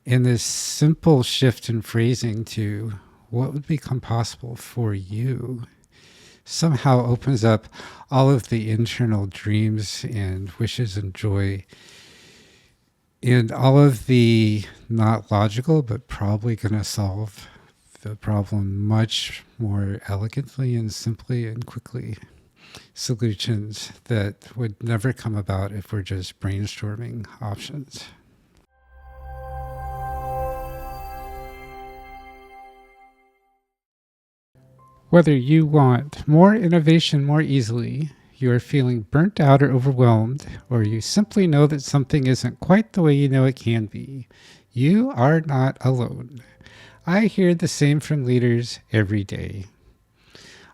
And this simple shift in phrasing to what would become possible for you somehow opens up all of the internal dreams and wishes and joy and all of the not logical, but probably going to solve the problem much more elegantly and simply and quickly. Solutions that would never come about if we're just brainstorming options. Whether you want more innovation more easily, you are feeling burnt out or overwhelmed, or you simply know that something isn't quite the way you know it can be, you are not alone. I hear the same from leaders every day.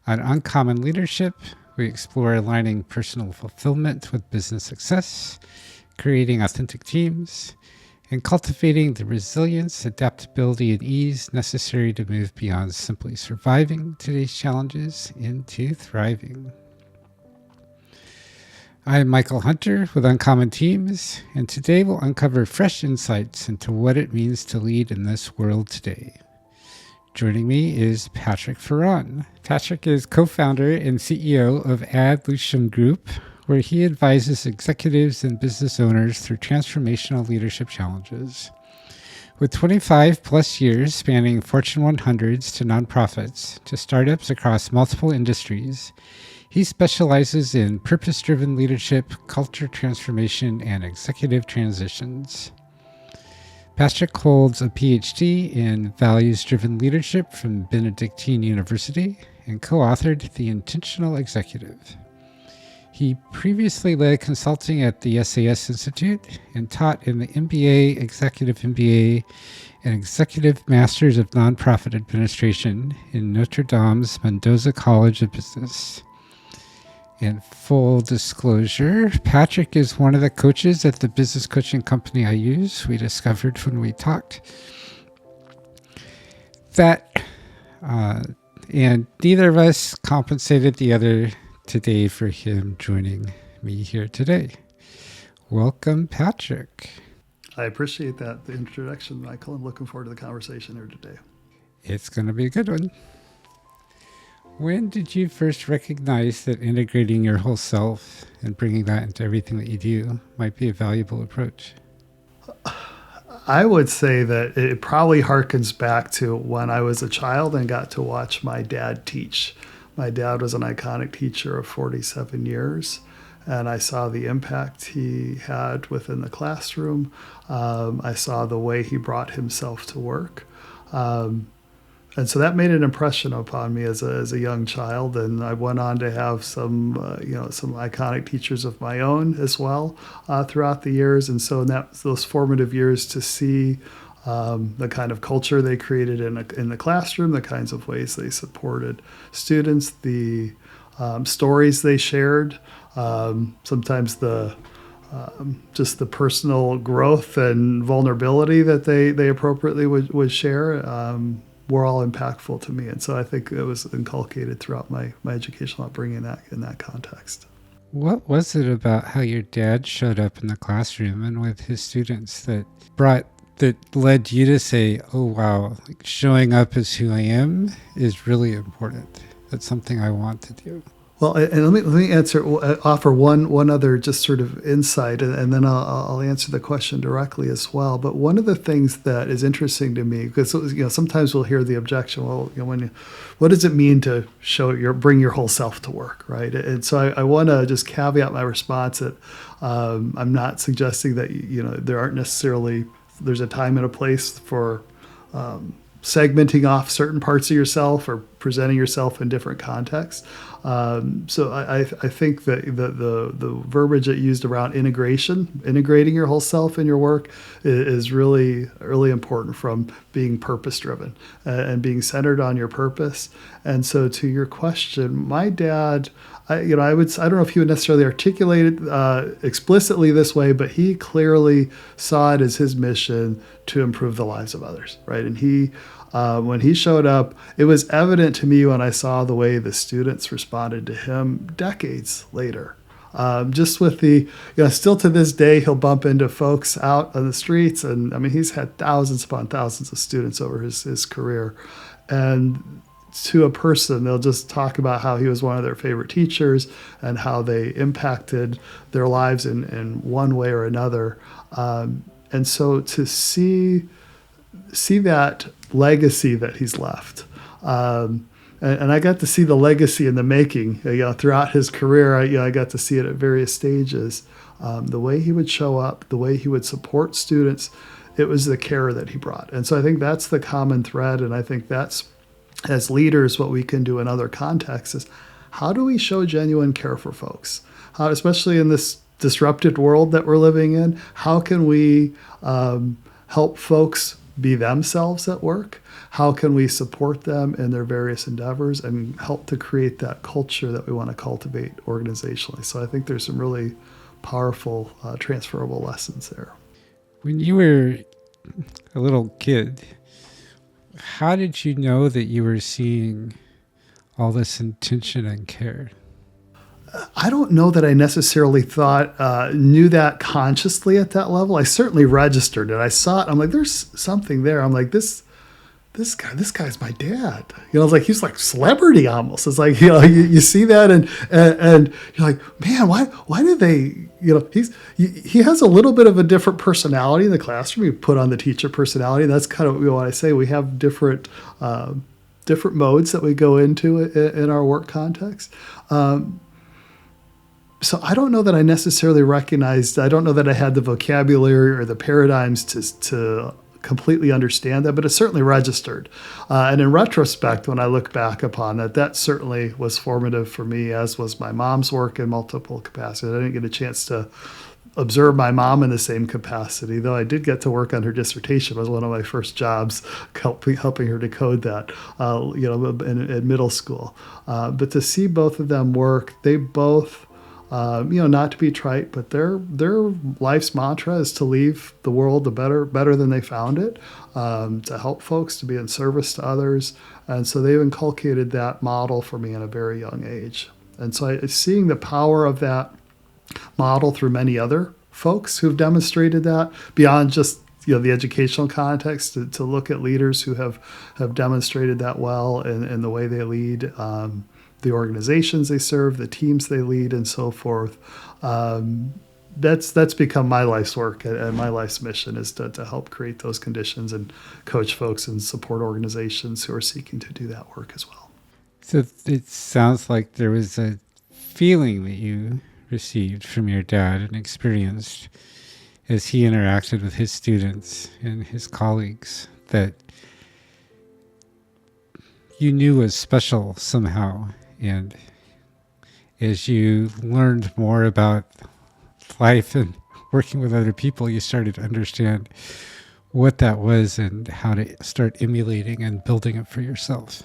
On Uncommon Leadership, we explore aligning personal fulfillment with business success, creating authentic teams, and cultivating the resilience, adaptability, and ease necessary to move beyond simply surviving today's challenges into thriving. I'm Michael Hunter with Uncommon Teams, and today we'll uncover fresh insights into what it means to lead in this world today. Joining me is Patrick Farran. Patrick is co-founder and CEO of Ad Lucem Group, where he advises executives and business owners through transformational leadership challenges. With 25 plus years spanning Fortune 100s to nonprofits to startups across multiple industries, he specializes in purpose-driven leadership, culture transformation, and executive transitions. Patrick holds a PhD in values-driven leadership from Benedictine University and co-authored The Intentional Executive. He previously led consulting at the SAS Institute and taught in the MBA, Executive MBA, and Executive Masters of Nonprofit Administration in Notre Dame's Mendoza College of Business. In full disclosure, Patrick is one of the coaches at the business coaching company I use. We discovered when we talked that, and neither of us compensated the other today for him joining me here today. Welcome, Patrick. I appreciate the introduction, Michael. I'm looking forward to the conversation here today. It's going to be a good one. When did you first recognize that integrating your whole self and bringing that into everything that you do might be a valuable approach? I would say that it probably harkens back to when I was a child and got to watch my dad teach. My dad was an iconic teacher of 47 years, and I saw the impact he had within the classroom. I saw the way he brought himself to work. And so that made an impression upon me as a young child, and I went on to have some iconic teachers of my own as well throughout the years. And so in those formative years, to see the kind of culture they created in the classroom, the kinds of ways they supported students, the stories they shared, sometimes just the personal growth and vulnerability that they appropriately would share. Were all impactful to me. And so I think it was inculcated throughout my educational upbringing in that context. What was it about how your dad showed up in the classroom and with his students that led you to say, oh, wow, like showing up as who I am is really important. That's something I want to do. Well, and let me offer one other just sort of insight, and then I'll answer the question directly as well. But one of the things that is interesting to me, because sometimes we'll hear the objection, well, what does it mean to bring your whole self to work, right? And so I want to just caveat my response that I'm not suggesting that there's a time and a place for segmenting off certain parts of yourself or presenting yourself in different contexts. So I think that the verbiage that used around integrating your whole self in your work is really, really important from being purpose-driven and being centered on your purpose. And so to your question, my dad, I don't know if he would necessarily articulate it explicitly this way, but he clearly saw it as his mission to improve the lives of others, right? And when he showed up, it was evident to me when I saw the way the students responded to him decades later. Just with the, still to this day, he'll bump into folks out on the streets. And I mean, he's had thousands upon thousands of students over his career. And to a person, they'll just talk about how he was one of their favorite teachers and how they impacted their lives in one way or another. And so to see that legacy that he's left, and I got to see the legacy in the making, throughout his career. I got to see it at various stages. The way he would show up, the way he would support students, it was the care that he brought. And so I think that's the common thread. And I think that's, as leaders, what we can do in other contexts is, how do we show genuine care for folks? How, especially in this disrupted world that we're living in, how can we help folks be themselves at work? How can we support them in their various endeavors and help to create that culture that we want to cultivate organizationally? So I think there's some really powerful transferable lessons there. When you were a little kid, how did you know that you were seeing all this intention and care? I don't know that I necessarily knew that consciously at that level. I certainly registered it. I saw it. I'm like, there's something there. I'm like, this guy's my dad. It's like, he's like celebrity almost. It's like, you see that and you're like, man, why do they, he has a little bit of a different personality in the classroom. You put on the teacher personality. And that's kind of what I say. We have different modes that we go into in our work context. So I don't know that I necessarily recognized, I don't know that I had the vocabulary or the paradigms to completely understand that, but it certainly registered. And in retrospect, when I look back upon that certainly was formative for me, as was my mom's work in multiple capacities. I didn't get a chance to observe my mom in the same capacity, though I did get to work on her dissertation. It was one of my first jobs, helping her decode that, in middle school. But to see both of them work, they both, not to be trite, but their life's mantra is to leave the world better than they found it, to help folks, to be in service to others. And so they've inculcated that model for me at a very young age. And so seeing the power of that model through many other folks who've demonstrated that beyond just the educational context, to look at leaders who have demonstrated that well in the way they lead, the organizations they serve, the teams they lead, and so forth. That's become my life's work, and my life's mission is to help create those conditions and coach folks and support organizations who are seeking to do that work as well. So it sounds like there was a feeling that you received from your dad and experienced as he interacted with his students and his colleagues that you knew was special somehow. And as you learned more about life and working with other people, you started to understand what that was and how to start emulating and building it for yourself.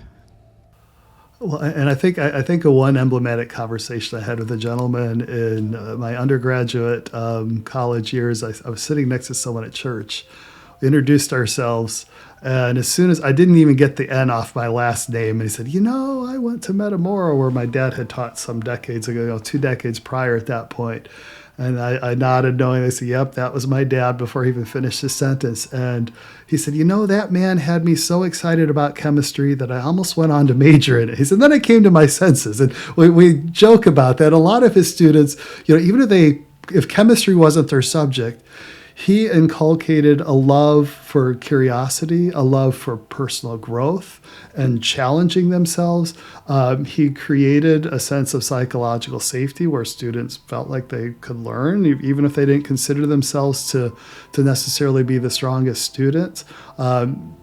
Well, and I think of one emblematic conversation I had with a gentleman in my undergraduate college years. I was sitting next to someone at church. We introduced ourselves, and as soon as I didn't even get the N off my last name, and he said, I went to Metamora, where my dad had taught some decades ago, 2 decades prior at that point. And I nodded knowingly. I said, yep, that was my dad, before he even finished his sentence. And he said, that man had me so excited about chemistry that I almost went on to major in it. He said, then I came to my senses. And we joke about that. A lot of his students, even if chemistry wasn't their subject, he inculcated a love for curiosity, a love for personal growth and challenging themselves. He created a sense of psychological safety where students felt like they could learn, even if they didn't consider themselves to necessarily be the strongest students.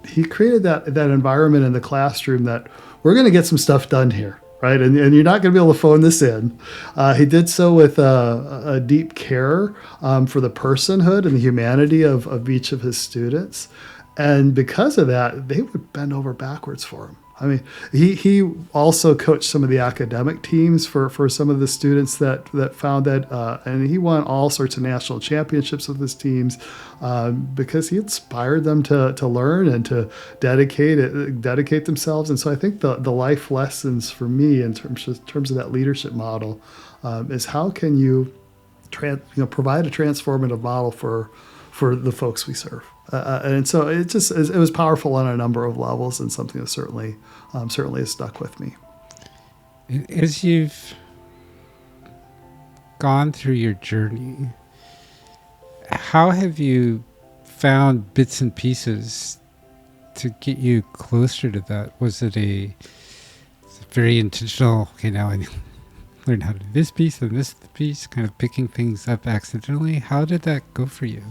He created that environment in the classroom that we're going to get some stuff done here. Right, and you're not going to be able to phone this in. He did so with a deep care for the personhood and the humanity of each of his students. And because of that, they would bend over backwards for him. I mean, he also coached some of the academic teams for some of the students that found that, and he won all sorts of national championships with his teams because he inspired them to learn and to dedicate themselves. And so I think the life lessons for me in terms of that leadership model is how can you provide a transformative model for the folks we serve. And so it was powerful on a number of levels, and something that certainly has stuck with me. As you've gone through your journey, how have you found bits and pieces to get you closer to that? Was it a very intentional, okay, now I learn how to do this piece and this piece, kind of picking things up accidentally? How did that go for you?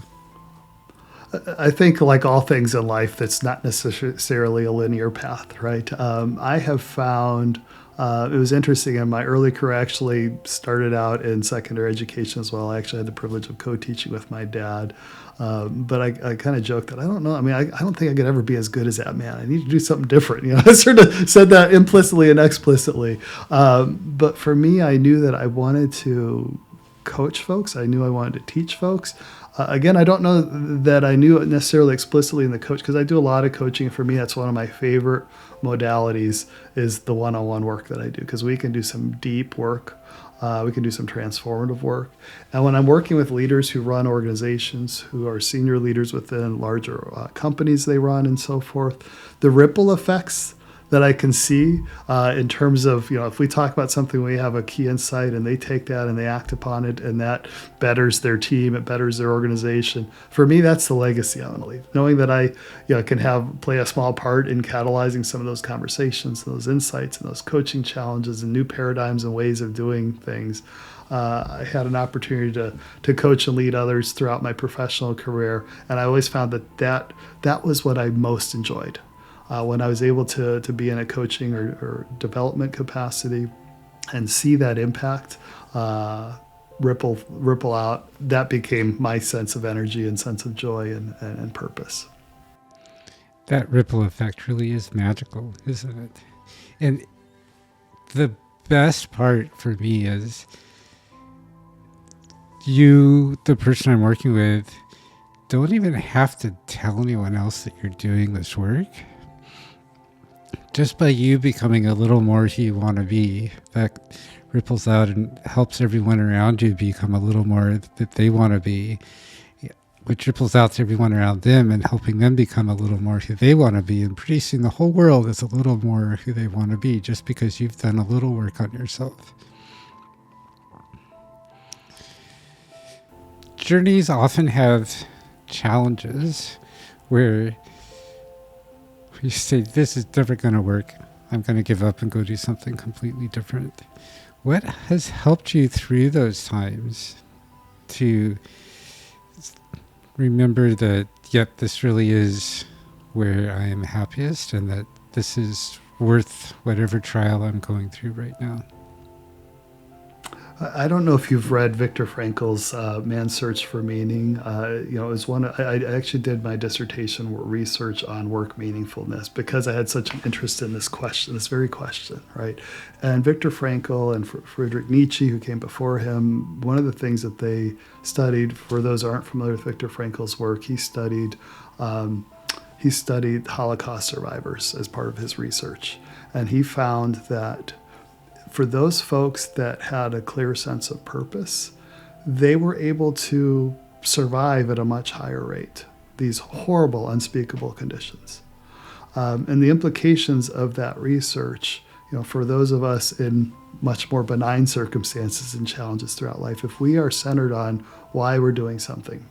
I think, like all things in life, that's not necessarily a linear path, right? I have found it was interesting. In my early career, I actually started out in secondary education as well. I actually had the privilege of co-teaching with my dad. But I kind of joked that I don't know. I mean, I don't think I could ever be as good as that man. I need to do something different. I sort of said that implicitly and explicitly. But for me, I knew that I wanted to coach folks. I knew I wanted to teach folks. Again, I don't know that I knew it necessarily explicitly in the coach, because I do a lot of coaching. For me, that's one of my favorite modalities, is the one-on-one work that I do, because we can do some deep work. We can do some transformative work. And when I'm working with leaders who run organizations, who are senior leaders within larger companies they run and so forth, the ripple effects that I can see in terms of, if we talk about something, we have a key insight and they take that and they act upon it, and that betters their team, it betters their organization. For me, that's the legacy I want to leave. Knowing that I can play a small part in catalyzing some of those conversations, those insights, and those coaching challenges and new paradigms and ways of doing things. I had an opportunity to coach and lead others throughout my professional career, and I always found that was what I most enjoyed. When I was able to be in a coaching or development capacity and see that impact ripple out, that became my sense of energy and sense of joy and purpose. That ripple effect really is magical, isn't it? And the best part for me is you, the person I'm working with, don't even have to tell anyone else that you're doing this work. Just by you becoming a little more who you want to be, that ripples out and helps everyone around you become a little more that they want to be, which ripples out to everyone around them and helping them become a little more who they want to be, and pretty soon the whole world is a little more who they want to be, just because you've done a little work on yourself. Journeys often have challenges where you say, this is never going to work. I'm going to give up and go do something completely different. What has helped you through those times to remember that, yep, this really is where I am happiest, and that this is worth whatever trial I'm going through right now? I don't know if you've read Viktor Frankl's Man's Search for Meaning. It was one. I actually did my dissertation research on work meaningfulness because I had such an interest in this very question, right? And Viktor Frankl and Friedrich Nietzsche, who came before him, one of the things that they studied, for those who aren't familiar with Viktor Frankl's work, he studied Holocaust survivors as part of his research, and he found that for those folks that had a clear sense of purpose, they were able to survive at a much higher rate, these horrible, unspeakable conditions. And the implications of that research, for those of us in much more benign circumstances and challenges throughout life, if we are centered on why we're doing something,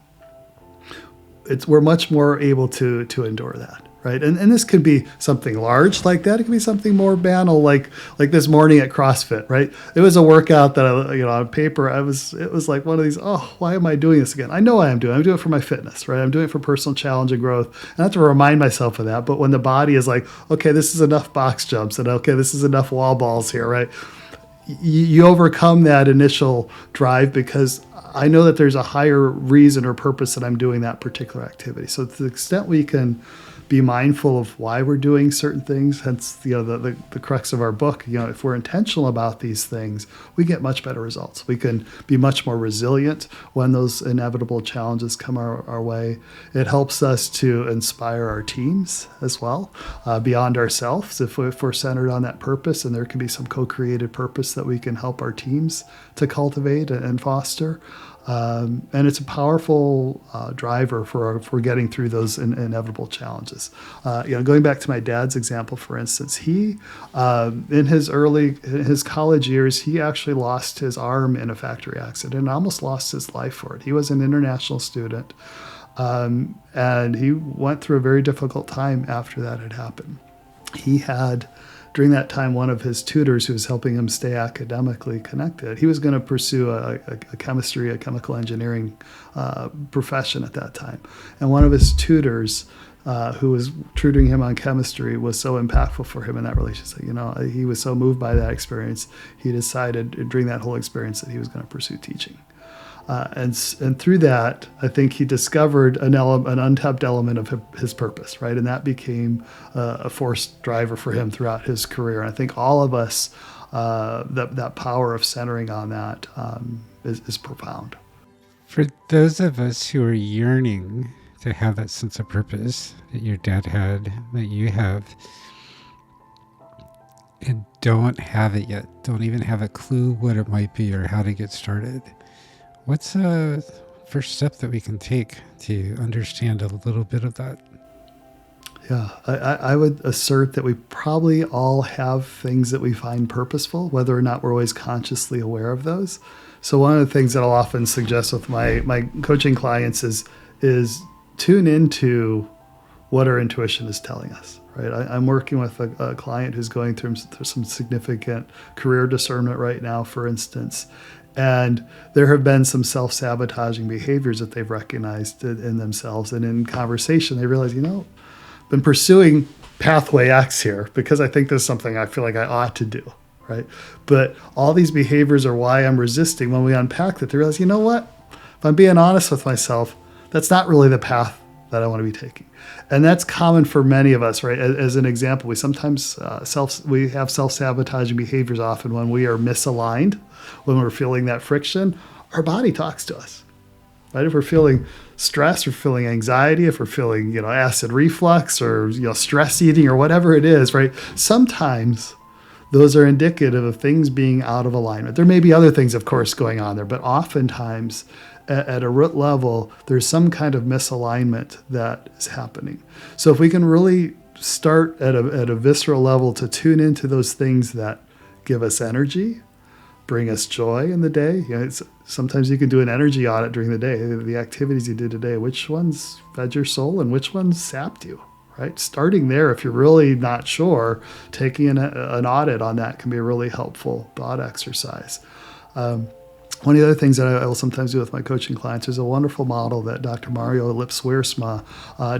we're much more able to endure that. Right, and this could be something large like that. It could be something more banal, like this morning at CrossFit. Right, it was a workout that on paper it was like one of these. Oh, why am I doing this again? I know I'm doing it for my fitness. Right, I'm doing it for personal challenge and growth. And I have to remind myself of that. But when the body is like, okay, this is enough box jumps, and okay, this is enough wall balls here. Right, you overcome that initial drive because I know that there's a higher reason or purpose that I'm doing that particular activity. So to the extent we can be mindful of why we're doing certain things. Hence, the crux of our book. If we're intentional about these things, we get much better results. We can be much more resilient when those inevitable challenges come our way. It helps us to inspire our teams as well, beyond ourselves. If we're centered on that purpose, and there can be some co-created purpose that we can help our teams to cultivate and foster. And it's a powerful driver for getting through those inevitable challenges. Going back to my dad's example, for instance, he in his college years, he actually lost his arm in a factory accident and almost lost his life for it. He was an international student, and he went through a very difficult time after that had happened. He had, during that time, one of his tutors who was helping him stay academically connected, he was going to pursue a chemical engineering profession at that time. And one of his tutors, who was tutoring him on chemistry, was so impactful for him in that relationship. He was so moved by that experience, he decided during that whole experience that he was going to pursue teaching. And through that, I think he discovered an untapped element of his purpose, right? And that became a force driver for him throughout his career. And I think all of us, that power of centering on that is profound. For those of us who are yearning to have that sense of purpose that your dad had, that you have, and don't have it yet, don't even have a clue what it might be or how to get started, what's a first step that we can take to understand a little bit of that? Yeah, I would assert that we probably all have things that we find purposeful, whether or not we're always consciously aware of those. So one of the things that I'll often suggest with my coaching clients is tune into what our intuition is telling us. Right, I'm working with a client who's going through some significant career discernment right now, for instance. And there have been some self-sabotaging behaviors that they've recognized in themselves. And in conversation, they realize, I've been pursuing pathway X here because I think there's something I feel like I ought to do, right? But all these behaviors are why I'm resisting. When we unpack that, they realize, what? If I'm being honest with myself, that's not really the path that I want to be taking. And that's common for many of us, right? As an example, we sometimes we have self-sabotaging behaviors often when we are misaligned, when we're feeling that friction. Our body talks to us, right? If we're feeling stress or feeling anxiety, if we're feeling, acid reflux or, stress eating or whatever it is, right? Sometimes those are indicative of things being out of alignment. There may be other things, of course, going on there, but oftentimes at a root level, there's some kind of misalignment that is happening. So if we can really start at a visceral level to tune into those things that give us energy, bring us joy in the day. Sometimes you can do an energy audit during the day. The activities you did today, which ones fed your soul and which ones sapped you, right? Starting there, if you're really not sure, taking an audit on that can be a really helpful thought exercise. One of the other things that I will sometimes do with my coaching clients is a wonderful model that Dr. Mario Lipswiersma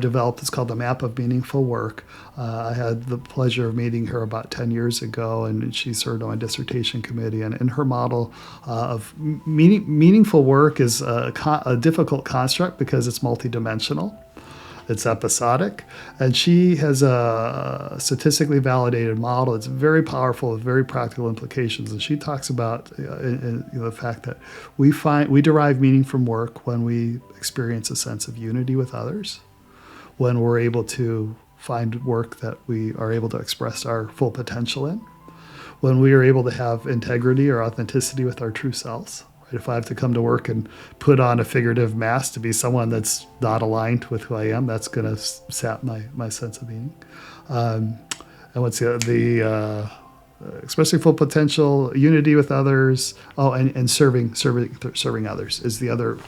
developed. It's called the Map of Meaningful Work. I had the pleasure of meeting her about 10 years ago, and she served on my dissertation committee. And in her model of meaningful work is a difficult construct because it's multidimensional. It's episodic, and she has a statistically validated model. It's very powerful with very practical implications. And she talks about the fact that we derive meaning from work when we experience a sense of unity with others, when we're able to find work that we are able to express our full potential in, when we are able to have integrity or authenticity with our true selves. If I have to come to work and put on a figurative mask to be someone that's not aligned with who I am, that's going to sap my sense of meaning. And what's the expressing full potential, unity with others, and serving others is the other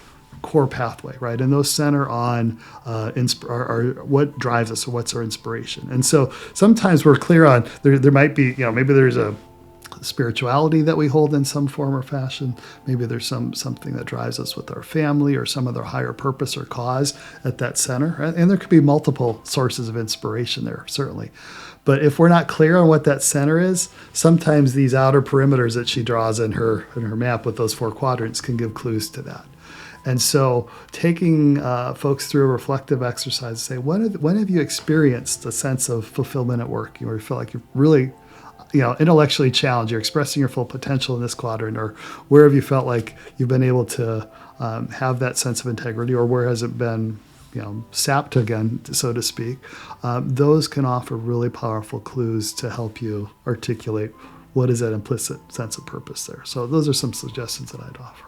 core pathway, right? And those center on what drives us, or what's our inspiration. And so sometimes we're clear on there might be, maybe there's a spirituality that we hold in some form or fashion. Maybe there's something that drives us with our family or some other higher purpose or cause at that center. And there could be multiple sources of inspiration there, certainly. But if we're not clear on what that center is, sometimes these outer perimeters that she draws in her map with those 4 quadrants can give clues to that. And so taking folks through a reflective exercise, say, when have you experienced a sense of fulfillment at work? You feel like you're really intellectually challenged, you're expressing your full potential in this quadrant, or where have you felt like you've been able to have that sense of integrity, or where has it been, sapped again, so to speak? Those can offer really powerful clues to help you articulate what is that implicit sense of purpose there. So those are some suggestions that I'd offer.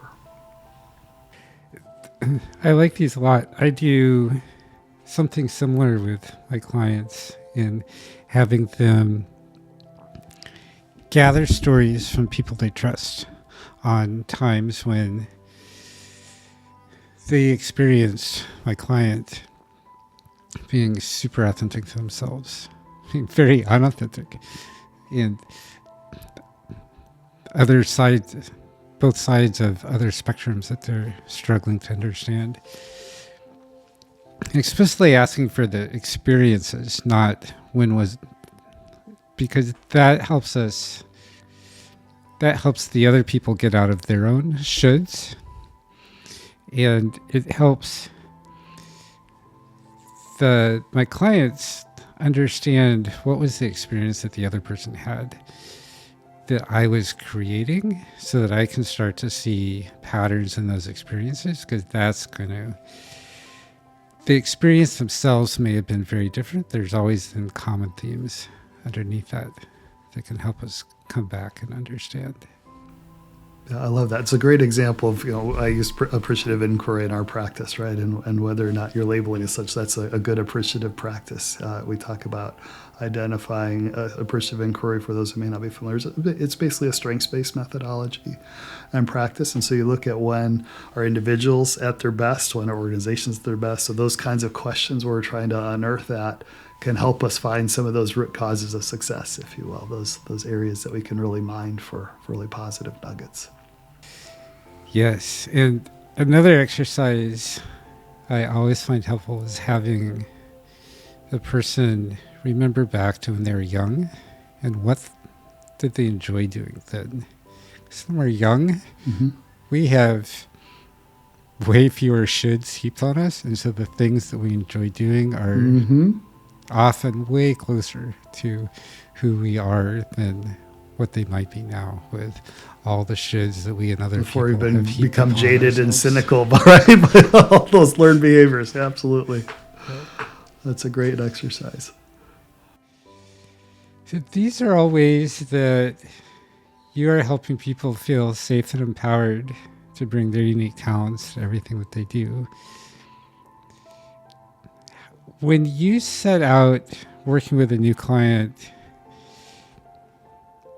I like these a lot. I do something similar with my clients in having them gather stories from people they trust on times when they experienced my client being super authentic to themselves, being very unauthentic, and other sides, both sides of other spectrums that they're struggling to understand. And explicitly asking for the experiences, not when was, because that helps the other people get out of their own shoulds, and it helps my clients understand what was the experience that the other person had that I was creating, so that I can start to see patterns in those experiences, because the experience themselves may have been very different. There's always been common themes underneath that can help us come back and understand. Yeah, I love that. It's a great example of, I use appreciative inquiry in our practice, right? And whether or not you're labeling as such, that's a good appreciative practice. We talk about identifying appreciative inquiry. For those who may not be familiar, it's basically a strengths-based methodology and practice. And so you look at when are individuals at their best, when are organizations at their best. So those kinds of questions where we're trying to unearth that can help us find some of those root causes of success, if you will, those areas that we can really mine for really positive nuggets. Yes, and another exercise I always find helpful is having the person remember back to when they were young and what did they enjoy doing then. Because when we're young, we have way fewer shoulds heaped on us, and so the things that we enjoy doing are often way closer to who we are than what they might be now, with all the shoulds that we and other before people we've have become jaded and ourselves. cynical, right? But all those learned behaviors, absolutely. That's a great exercise. So these are all ways that you are helping people feel safe and empowered to bring their unique talents to everything that they do. When you set out working with a new client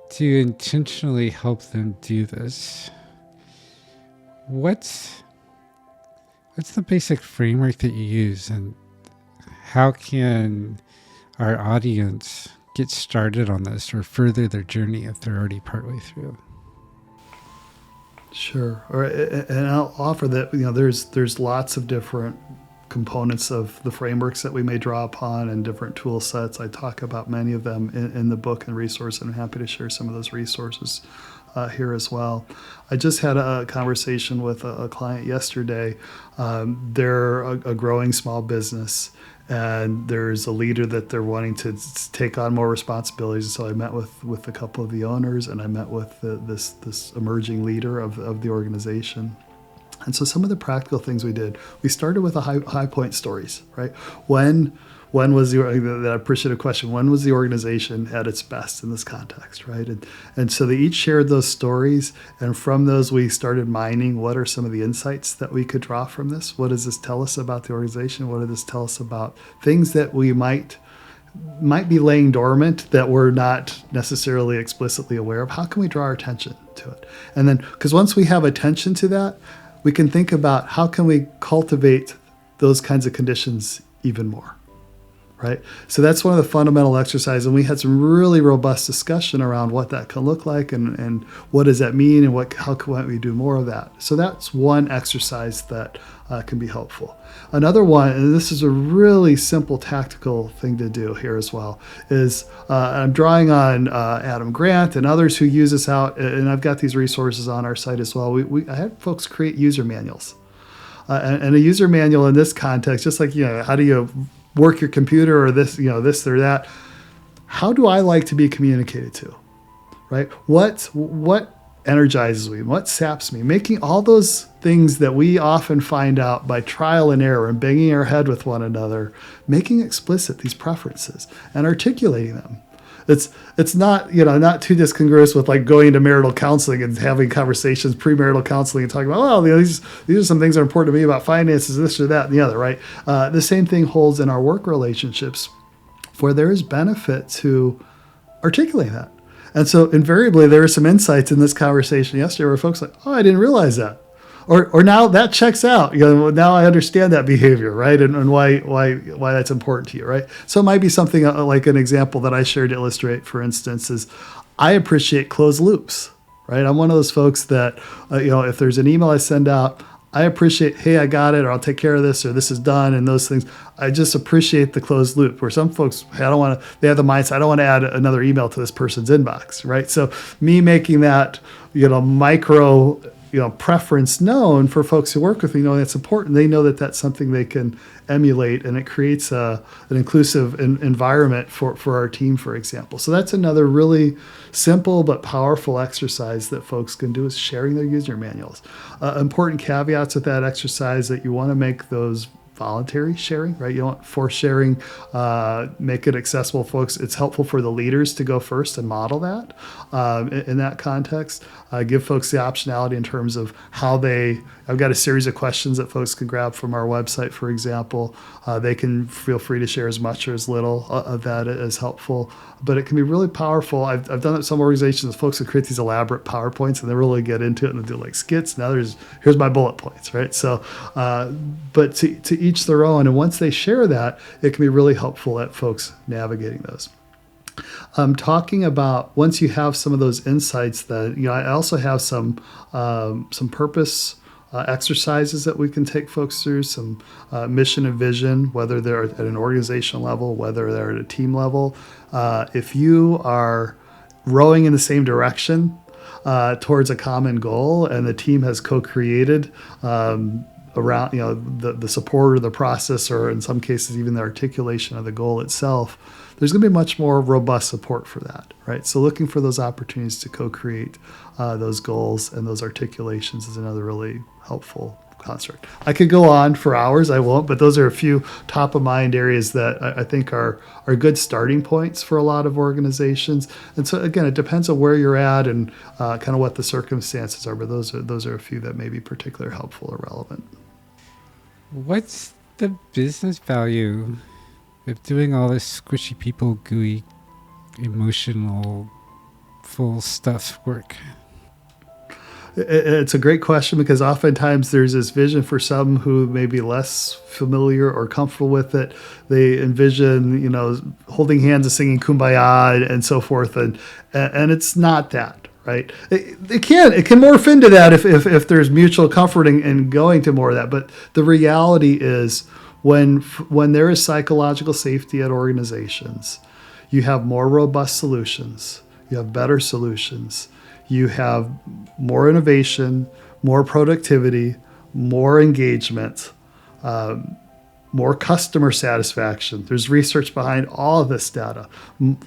to intentionally help them do this, what's the basic framework that you use, and how can our audience get started on this or further their journey if they're already partway through? Sure. And I'll offer that, there's lots of different components of the frameworks that we may draw upon and different tool sets. I talk about many of them in the book and resource, and I'm happy to share some of those resources here as well. I just had a conversation with a client yesterday. They're a growing small business, and there's a leader that they're wanting to take on more responsibilities. So I met with a couple of the owners, and I met with this emerging leader of the organization. And so some of the practical things we did, we started with high point stories, right? When was that appreciative question, when was the organization at its best in this context, right? And so they each shared those stories, and from those we started mining what are some of the insights that we could draw from this. What does this tell us about the organization? What does this tell us about things that we might be laying dormant that we're not necessarily explicitly aware of? How can we draw our attention to it? And then, because once we have attention to that, we can think about how can we cultivate those kinds of conditions even more, right? So that's one of the fundamental exercises, and we had some really robust discussion around what that can look like and what does that mean, and how can we do more of that. So that's one exercise that can be helpful. Another one, and this is a really simple tactical thing to do here as well, is I'm drawing on Adam Grant and others who use this out, and I've got these resources on our site as well. I had folks create user manuals And a user manual in this context, just like, how do you work your computer or this, this or that? How do I like to be communicated to, right? What energizes me? What saps me? Making all those things that we often find out by trial and error and banging our head with one another, making explicit these preferences and articulating them. It's not, not too discongruous with like going to marital counseling and having conversations, premarital counseling, and talking about, well, these are some things that are important to me about finances, this or that and the other, right? The same thing holds in our work relationships, where there is benefit to articulating that. And so invariably, there were some insights in this conversation yesterday where folks are like, oh, I didn't realize that. Or now that checks out. Now I understand that behavior, right? And why that's important to you, right? So it might be something like an example that I shared to illustrate, for instance, is I appreciate closed loops, right? I'm one of those folks that, if there's an email I send out, I appreciate, hey, I got it, or I'll take care of this, or this is done, and those things. I just appreciate the closed loop. Where some folks, they have the mindset, I don't want to add another email to this person's inbox, right? So me making that, micro, preference known for folks who work with me, that's important. They know that that's something they can emulate, and it creates an inclusive environment for our team, for example. So that's another really simple but powerful exercise that folks can do, is sharing their user manuals. Important caveats with that exercise that you want to make those voluntary sharing, right? You don't force sharing, make it accessible, folks. It's helpful for the leaders to go first and model that in that context. Give folks the optionality in terms of how I've got a series of questions that folks can grab from our website, for example. They can feel free to share as much or as little of that as helpful, but it can be really powerful. I've done it at some organizations. Folks will create these elaborate PowerPoints and they really get into it and do like skits. Now here's my bullet points, right? So, but to each their own. And once they share that, it can be really helpful at folks navigating those. Talking about once you have some of those insights, that I also have some purpose exercises that we can take folks through, some mission and vision, whether they're at an organizational level, whether they're at a team level. If you are rowing in the same direction towards a common goal, and the team has co-created around the support or the process, or in some cases even the articulation of the goal itself, there's going to be much more robust support for that, right? So looking for those opportunities to co-create those goals and those articulations is another really helpful construct. I could go on for hours, I won't, but those are a few top of mind areas that I think are good starting points for a lot of organizations. And so again, it depends on where you're at and kind of what the circumstances are, but those are a few that may be particularly helpful or relevant. What's the business value of doing all this squishy people, gooey, emotional, full stuff work? It's a great question, because oftentimes there's this vision for some who may be less familiar or comfortable with it. They envision, holding hands and singing Kumbaya and so forth, and it's not that, right? It can morph into that if there's mutual comfort in going to more of that. But the reality is, when there is psychological safety at organizations, you have more robust solutions, you have better solutions, you have more innovation, more productivity, more engagement, more customer satisfaction. There's research behind all of this data.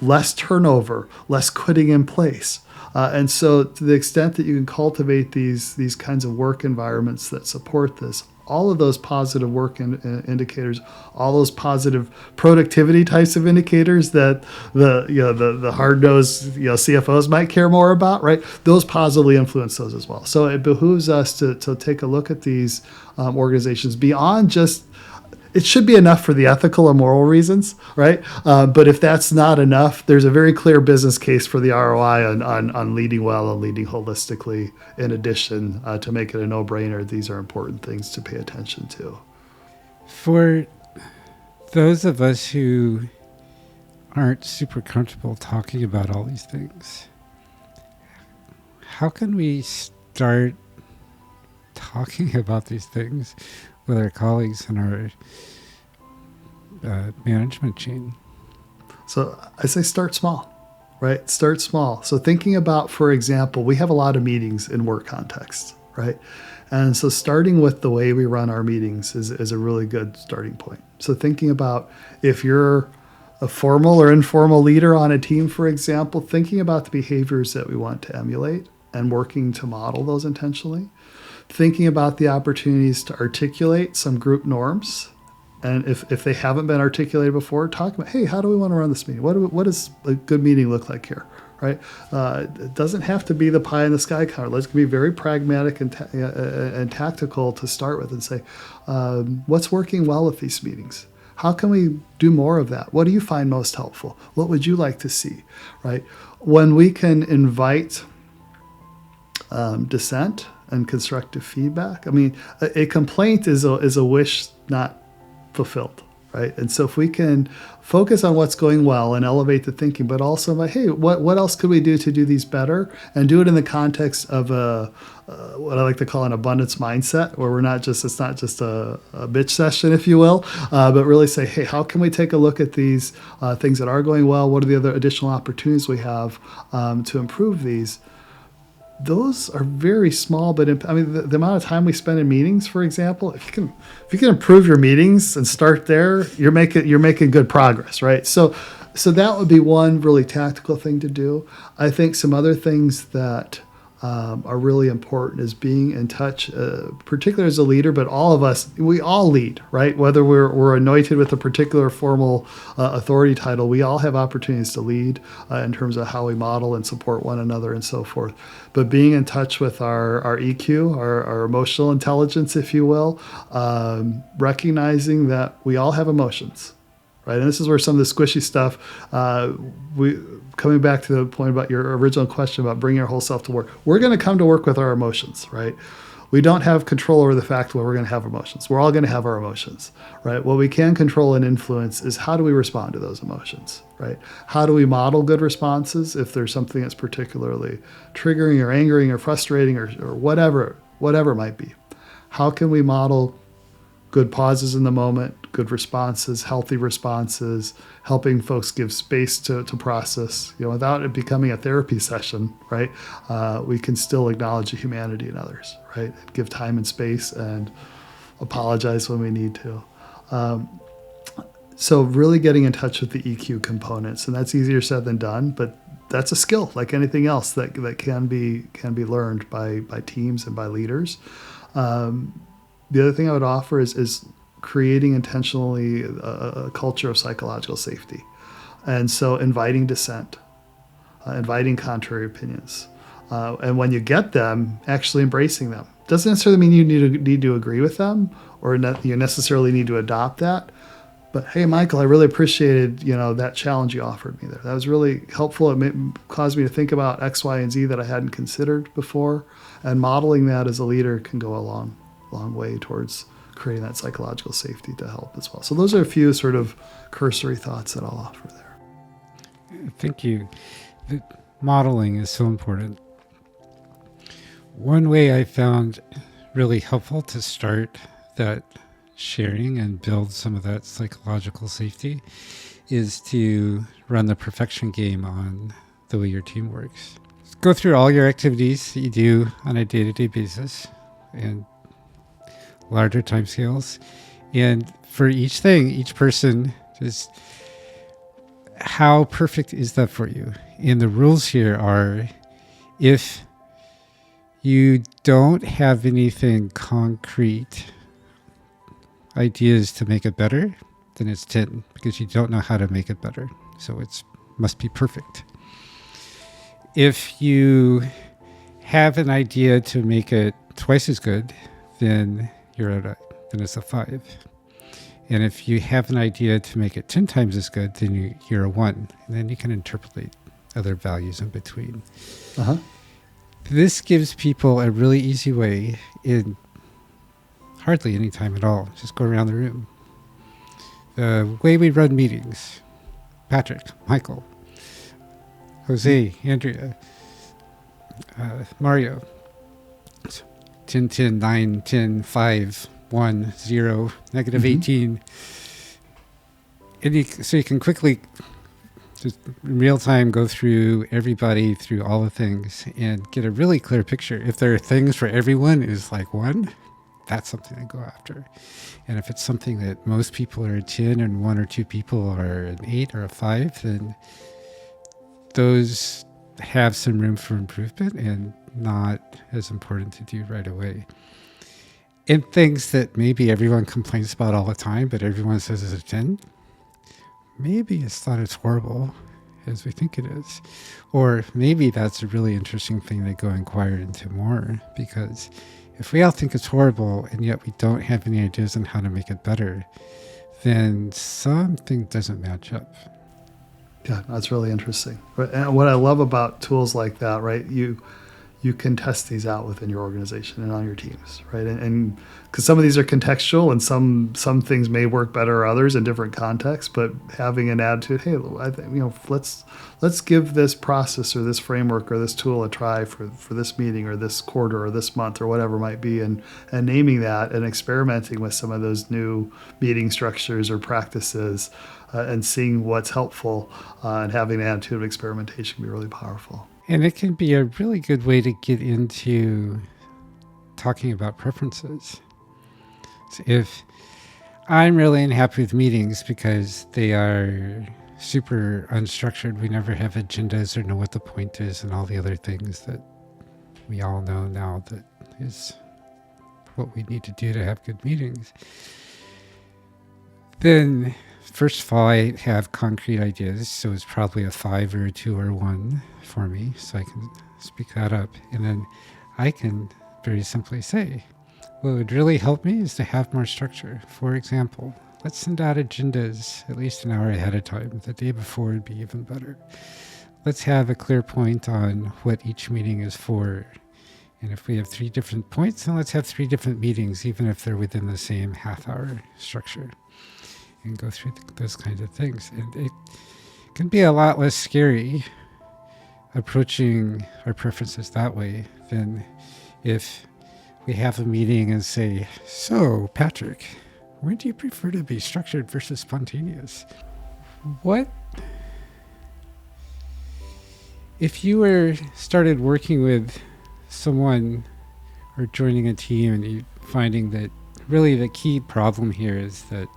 Less turnover, less quitting in place. And so to the extent that you can cultivate these kinds of work environments that support this, all of those positive work indicators, all those positive productivity types of indicators that the hard-nosed CFOs might care more about, right? Those positively influence those as well. So it behooves us to take a look at these organizations beyond just, it should be enough for the ethical and moral reasons, right? But if that's not enough, there's a very clear business case for the ROI on leading well and leading holistically. In addition, to make it a no-brainer, these are important things to pay attention to. For those of us who aren't super comfortable talking about all these things, how can we start talking about these things with our colleagues and our management chain? So I say start small, right? Start small. So thinking about, for example, we have a lot of meetings in work contexts, right? And so starting with the way we run our meetings is a really good starting point. So thinking about if you're a formal or informal leader on a team, for example, thinking about the behaviors that we want to emulate and working to model those intentionally. Thinking about the opportunities to articulate some group norms. And if they haven't been articulated before, talk about, hey, how do we want to run this meeting? What does a good meeting look like here, right? It doesn't have to be the pie in the sky kind. Let's be very pragmatic and tactical to start with and say, what's working well with these meetings? How can we do more of that? What do you find most helpful? What would you like to see, right? When we can invite dissent and constructive feedback. I mean, a complaint is a wish not fulfilled, right? And so if we can focus on what's going well and elevate the thinking, but also like, hey, what else could we do to do these better, and do it in the context of what I like to call an abundance mindset, where it's not just a bitch session, if you will, but really say, hey, how can we take a look at these things that are going well? What are the other additional opportunities we have to improve these? Those are very small, but the amount of time we spend in meetings, for example, if you can improve your meetings and start there, you're making good progress, right? So that would be one really tactical thing to do. I think some other things that are really important is being in touch, particularly as a leader, but all of us, we all lead, right? Whether we're anointed with a particular formal authority title, we all have opportunities to lead in terms of how we model and support one another and so forth. But being in touch with our EQ, our emotional intelligence, if you will, recognizing that we all have emotions. Right, and this is where some of the squishy stuff, coming back to the point about your original question about bringing our whole self to work, we're going to come to work with our emotions, right? We don't have control over the fact that we're going to have emotions. We're all going to have our emotions, right? What we can control and influence is how do we respond to those emotions, right? How do we model good responses if there's something that's particularly triggering or angering or frustrating or whatever it might be? How can we model good pauses in the moment, good responses, healthy responses, helping folks give space to process, without it becoming a therapy session, right? We can still acknowledge the humanity in others, right? Give time and space and apologize when we need to. So really getting in touch with the EQ components, and that's easier said than done, but that's a skill like anything else that can be learned by teams and by leaders. The other thing I would offer is creating intentionally a culture of psychological safety. And so inviting dissent, inviting contrary opinions. And when you get them, actually embracing them. Doesn't necessarily mean you need to agree with them or you necessarily need to adopt that. But hey, Michael, I really appreciated that challenge you offered me there. That was really helpful. It caused me to think about X, Y, and Z that I hadn't considered before. And modeling that as a leader can go a long way towards creating that psychological safety to help as well. So those are a few sort of cursory thoughts that I'll offer there. Thank you. The modeling is so important. One way I found really helpful to start that sharing and build some of that psychological safety is to run the perfection game on the way your team works. Go through all your activities that you do on a day-to-day basis and larger timescales, and for each thing, each person, just how perfect is that for you? And the rules here are, if you don't have anything concrete ideas to make it better, then it's 10, because you don't know how to make it better. So it must be perfect. If you have an idea to make it twice as good, then then it's a 5. And if you have an idea to make it 10 times as good, then you're a 1. And then you can interpolate other values in between. Uh-huh. This gives people a really easy way in hardly any time at all. Just go around the room. The way we run meetings, Patrick, Michael, Jose, Andrea, Mario, 10, 10, 9, 10, 5, 1, 0, negative 18. And so you can quickly just in real time go through everybody, through all the things, and get a really clear picture. If there are things for everyone is like 1, that's something I go after. And if it's something that most people are a 10 and 1 or 2 people are an 8 or a 5, then those have some room for improvement and not as important to do right away. And things that maybe everyone complains about all the time, but everyone says is a 10, maybe it's not as horrible as we think it is. Or maybe that's a really interesting thing to go inquire into more, because if we all think it's horrible and yet we don't have any ideas on how to make it better, then something doesn't match up. Yeah, that's really interesting. And what I love about tools like that, right? You can test these out within your organization and on your teams, right? And because some of these are contextual, and some things may work better or others in different contexts. But having an attitude, hey, I think, let's give this process or this framework or this tool a try for this meeting or this quarter or this month or whatever it might be, and naming that and experimenting with some of those new meeting structures or practices, and seeing what's helpful, and having an attitude of experimentation can be really powerful. And it can be a really good way to get into talking about preferences. So if I'm really unhappy with meetings because they are super unstructured, we never have agendas or know what the point is, and all the other things that we all know now that is what we need to do to have good meetings, then first of all, I have concrete ideas, so it's probably a 5 or a 2 or 1 for me, so I can speak that up. And then I can very simply say, what would really help me is to have more structure. For example, let's send out agendas at least an hour ahead of time. The day before would be even better. Let's have a clear point on what each meeting is for. And if we have 3 different points, then let's have 3 different meetings, even if they're within the same half-hour structure, and go through those kinds of things. And it can be a lot less scary approaching our preferences that way than if we have a meeting and say, so Patrick, when do you prefer to be structured versus spontaneous? What if you were started working with someone or joining a team and you finding that really the key problem here is that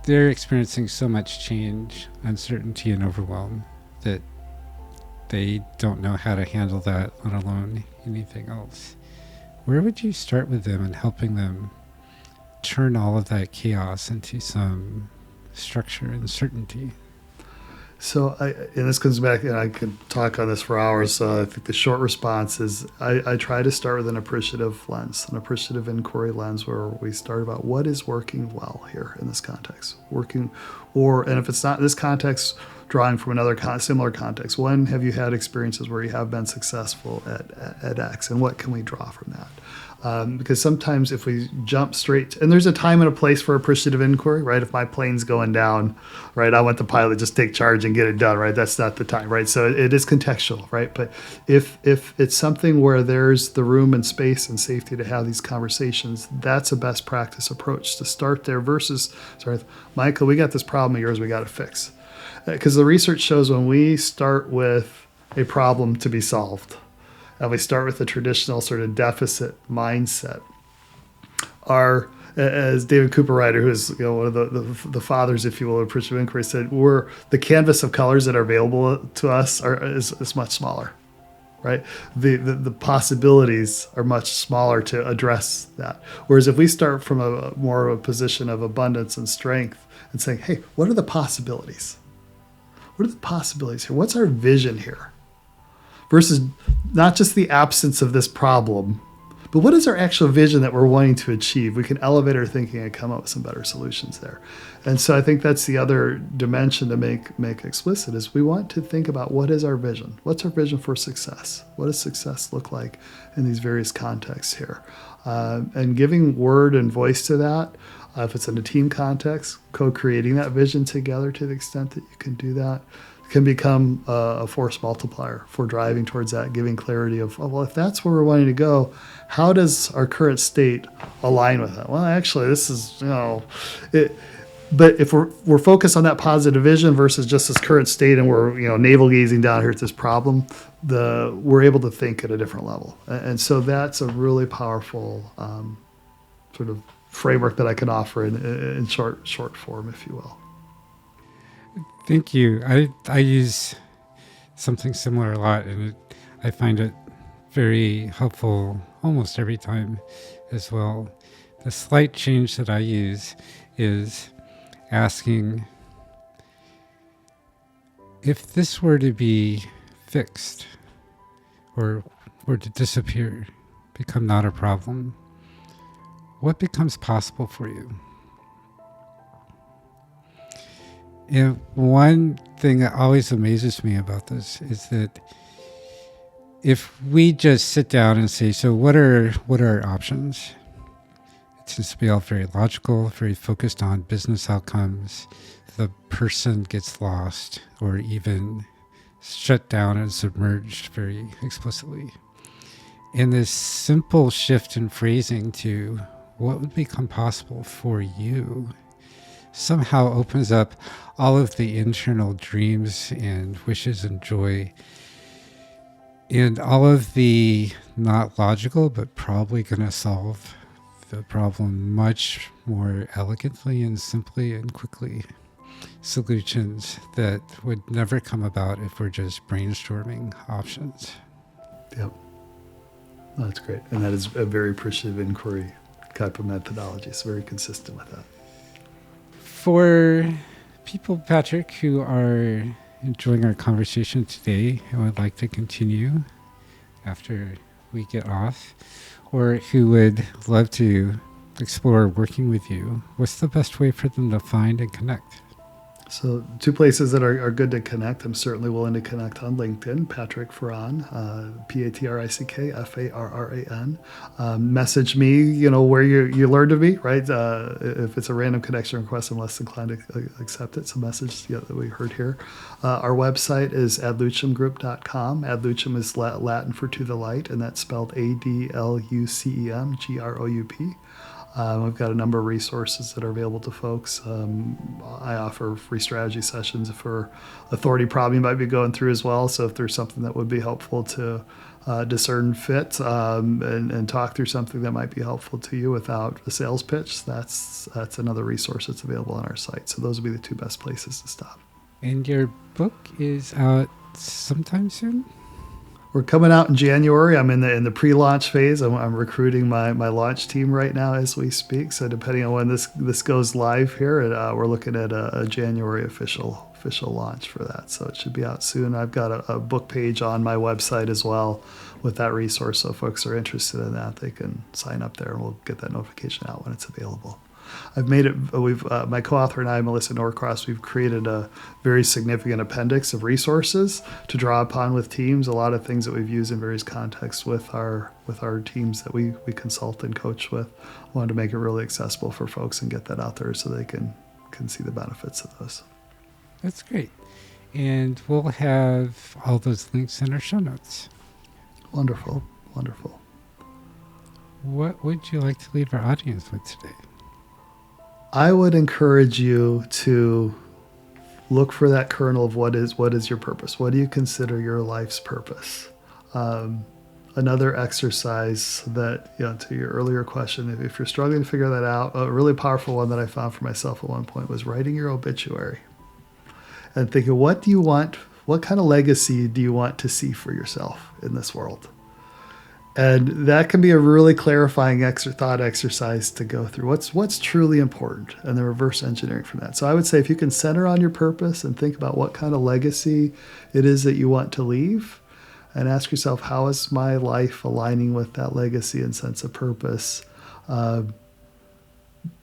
they're experiencing so much change, uncertainty, and overwhelm that they don't know how to handle that, let alone anything else? Where would you start with them in helping them turn all of that chaos into some structure and certainty? So, and this comes back, and I could talk on this for hours. I think the short response is I try to start with an appreciative lens, an appreciative inquiry lens, where we start about what is working well here in this context. And if it's not in this context, drawing from another similar context. When have you had experiences where you have been successful at X, and what can we draw from that? Because sometimes if we jump straight, and there's a time and a place for appreciative inquiry, right? If my plane's going down, right, I want the pilot just take charge and get it done, right? That's not the time, right? So it is contextual, right? But if it's something where there's the room and space and safety to have these conversations, that's a best practice approach to start there versus, sorry, Michael, we got this problem of yours we got to fix. Because the research shows when we start with a problem to be solved, and we start with the traditional sort of deficit mindset, as David Cooper Ryder, who is one of the fathers, if you will, of appreciative inquiry, said, the canvas of colors that are available to us is much smaller, right? The possibilities are much smaller to address that. Whereas if we start from a more of a position of abundance and strength and saying, hey, what are the possibilities? What are the possibilities here? What's our vision here? Versus not just the absence of this problem, but what is our actual vision that we're wanting to achieve? We can elevate our thinking and come up with some better solutions there. And so I think that's the other dimension to make explicit is we want to think about what is our vision? What's our vision for success? What does success look like in these various contexts here? And giving word and voice to that, if it's in a team context, co-creating that vision together to the extent that you can do that, can become a force multiplier for driving towards that, giving clarity of, well, if that's where we're wanting to go, how does our current state align with that? Well, actually, this is, But if we're focused on that positive vision versus just this current state, and we're navel gazing down here at this problem, we're able to think at a different level, and so that's a really powerful sort of framework that I can offer in short form, if you will. Thank you. I use something similar a lot, and I find it very helpful almost every time as well. The slight change that I use is asking, if this were to be fixed or were to disappear, become not a problem, what becomes possible for you? And one thing that always amazes me about this is that if we just sit down and say, so what are our options? It seems to be all very logical, very focused on business outcomes. The person gets lost or even shut down and submerged very explicitly. And this simple shift in phrasing to what would become possible for you somehow opens up all of the internal dreams and wishes and joy and all of the not logical but probably going to solve the problem much more elegantly and simply and quickly solutions that would never come about if we're just brainstorming options. Yep. That's great. And that is a very appreciative inquiry type of methodology. It's very consistent with that. For people, Patrick, who are enjoying our conversation today and would like to continue after we get off, or who would love to explore working with you, what's the best way for them to find and connect? So 2 places that are good to connect. I'm certainly willing to connect on LinkedIn, Patrick Farran, PatrickFarran. Message me, where you learned of me, right? If it's a random connection request, I'm less inclined to accept it. So message that we heard here. Our website is adlucemgroup.com. Ad Lucem is Latin for to the light, and that's spelled ADLUCEMGROUP. We've got a number of resources that are available to folks. I offer free strategy sessions for authority problem you might be going through as well. So if there's something that would be helpful to discern fit and talk through something that might be helpful to you without a sales pitch, that's another resource that's available on our site. So those would be the 2 best places to stop. And your book is out sometime soon? We're coming out in January. I'm in the pre-launch phase. I'm recruiting my launch team right now as we speak. So depending on when this goes live here, we're looking at a January official launch for that. So it should be out soon. I've got a book page on my website as well with that resource. So if folks are interested in that, they can sign up there and we'll get that notification out when it's available. I've made it. My co-author and I, Melissa Norcross, we've created a very significant appendix of resources to draw upon with teams. A lot of things that we've used in various contexts with our teams that we consult and coach with. I wanted to make it really accessible for folks and get that out there so they can see the benefits of those. That's great. And we'll have all those links in our show notes. Wonderful. What would you like to leave our audience with today? I would encourage you to look for that kernel of what is your purpose. What do you consider your life's purpose? Another exercise that, to your earlier question, if you're struggling to figure that out, a really powerful one that I found for myself at one point was writing your obituary and thinking, what do you want? What kind of legacy do you want to see for yourself in this world? And that can be a really clarifying thought exercise to go through. What's truly important, and the reverse engineering from that. So I would say if you can center on your purpose and think about what kind of legacy it is that you want to leave, and ask yourself, how is my life aligning with that legacy and sense of purpose?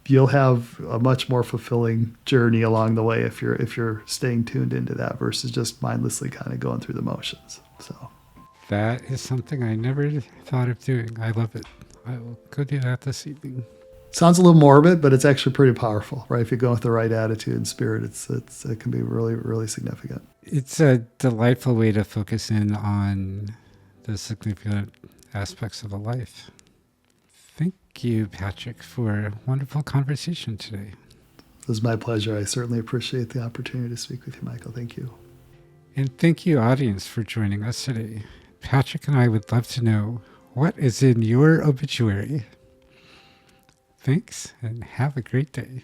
You'll have a much more fulfilling journey along the way if you're staying tuned into that versus just mindlessly kind of going through the motions. So. That is something I never thought of doing. I love it. I will go do that this evening. Sounds a little morbid, but it's actually pretty powerful, right? If you go with the right attitude and spirit, it can be really, really significant. It's a delightful way to focus in on the significant aspects of a life. Thank you, Patrick, for a wonderful conversation today. It was my pleasure. I certainly appreciate the opportunity to speak with you, Michael. Thank you. And thank you, audience, for joining us today. Patrick and I would love to know what is in your obituary. Thanks, and have a great day.